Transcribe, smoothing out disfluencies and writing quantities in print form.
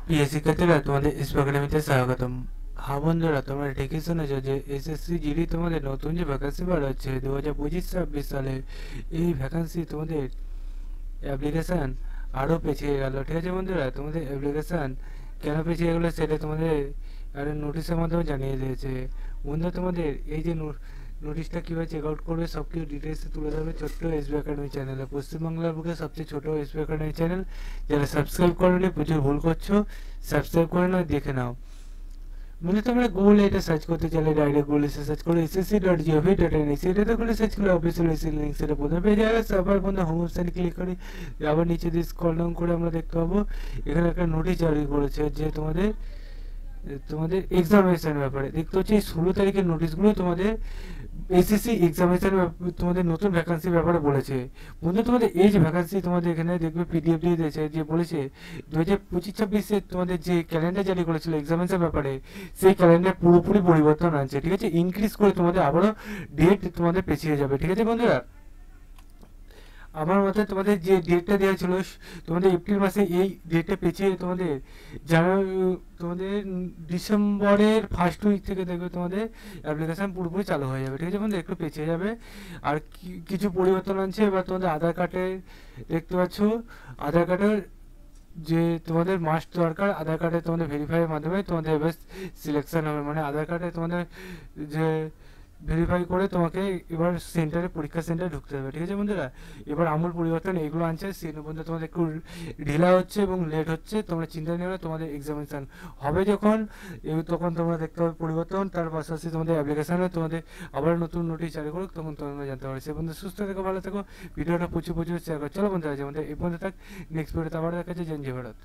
প্রিয় শিক্ষার্থীরা, তোমাদের স্পোকেন একাডেমিতে স্বাগতম। হ্যাঁ বন্ধুরা, তোমরা ঠিকই শুনেছো যে এসএসসি জিডি তোমাদের নতুন যে ভ্যাকান্সি বার হচ্ছে 2025-26 সালে, এই ভ্যাকান্সি তোমাদের অ্যাপ্লিকেশান আরও পেছিয়ে গেল। ঠিক আছে বন্ধুরা, তোমাদের অ্যাপ্লিকেশান কেন পেছিয়ে গেলো সেটা তোমাদের একটা নোটিশের মাধ্যমে জানিয়ে দিয়েছে। বন্ধুরা, তোমাদের এই যে নোটিশটা কীভাবে চেক আউট করবে সব কিছু ডিটেলসে তুলে ধরবে ছোট্ট এসবি একাডেমি চ্যানেলে, পশ্চিমবাংলার বুকে সবচেয়ে ছোটো এসবি একাডেমি চ্যানেল। যারা সাবস্ক্রাইব করেনি প্রচুর ভুল করছো, সাবস্ক্রাইব করে নাও, দেখে নাও। মানে তোমরা গুগলে এটা সার্চ করতে চাইলে ডাইরেক্ট গুগলে সার্চ করো ssc.gov.in, সেটাতে করে সার্চ করে অফিসিয়াল লিঙ্ক সেটা প্রথমে পেয়ে যাবে। আবার বন্ধু হোম ওয়েবসাইট ক্লিক করি, আবার নিচে দিয়ে স্ক্রল ডাউন করে আমরা দেখতে পাবো এখানে একটা নোটিশ জারি করেছে যে তোমাদের তোমাদের এক্সামিনেশন ব্যাপারে দেখতে হচ্ছে। এই 16 তারিখের নোটিশগুলো তোমাদের এসএসসি এক্সামিনেশন তোমাদের নতুন ভ্যাকান্সির ব্যাপারে বলেছে। বন্ধু, তোমাদের এই যে ভ্যাকান্সি তোমাদের এখানে দেখবে পিডিএফ দিয়ে দিয়েছে, যে বলেছে 2025-26 তোমাদের যে ক্যালেন্ডার জারি করেছিল এক্সামিনেশন ব্যাপারে, সেই ক্যালেন্ডার পুরোপুরি পরিবর্তন আনছে। ঠিক আছে, ইনক্রিজ করে তোমাদের আবারও ডেট তোমাদের পেছিয়ে যাবে। ঠিক আছে বন্ধুরা, আমার মতে তোমাদের যে ডেটটা দেওয়া ছিল তোমাদের এপ্রিল মাসে, এই ডেটটা পেছিয়ে তোমাদের জানুয়ারি, তোমাদের ডিসেম্বরের ফার্স্ট উইক থেকে দেখবে তোমাদের অ্যাপ্লিকেশান পুরোপুরি চালু হয়ে যাবে। ঠিক আছে বন্ধু, একটু পেছিয়ে যাবে। আর কিছু পরিবর্তন আনছে এবার তোমাদের আধার কার্ডে দেখতে পাচ্ছ, আধার কার্ডের যে তোমাদের মাস্ট দরকার, আধার কার্ডে তোমাদের ভেরিফাইয়ের মাধ্যমে তোমাদের এবার সিলেকশন হবে। মানে আধার কার্ডে তোমাদের যে ভেরিফাই করে তোমাকে এবার সেন্টারে, পরীক্ষা সেন্টারে ঢুকতে হবে। ঠিক আছে বন্ধুরা, এবার আমূল পরিবর্তন এগুলো আনছে, সেই বন্ধু তোমাদের একটু ঢিলা হচ্ছে এবং লেট হচ্ছে। তোমরা চিন্তা নেবে না, তোমাদের এক্সামিনেশান হবে যখন তখন তোমরা দেখতে পাবে পরিবর্তন। তার পাশাপাশি তোমাদের অ্যাপ্লিকেশানে তোমাদের আবার নতুন নোটিশ জারি করুক, তখন তোমরা জানতে পারবে। সে বন্ধু সুস্থ থেকো, ভালো থেকো, ভিডিওটা প্রচুর শেয়ার করো। চলো বন্ধুরা, আজ আমাদের এই পর্যন্ত থাক, নেক্সট ভিডিওতে আবার দেখা যাচ্ছে। জয় ভারত।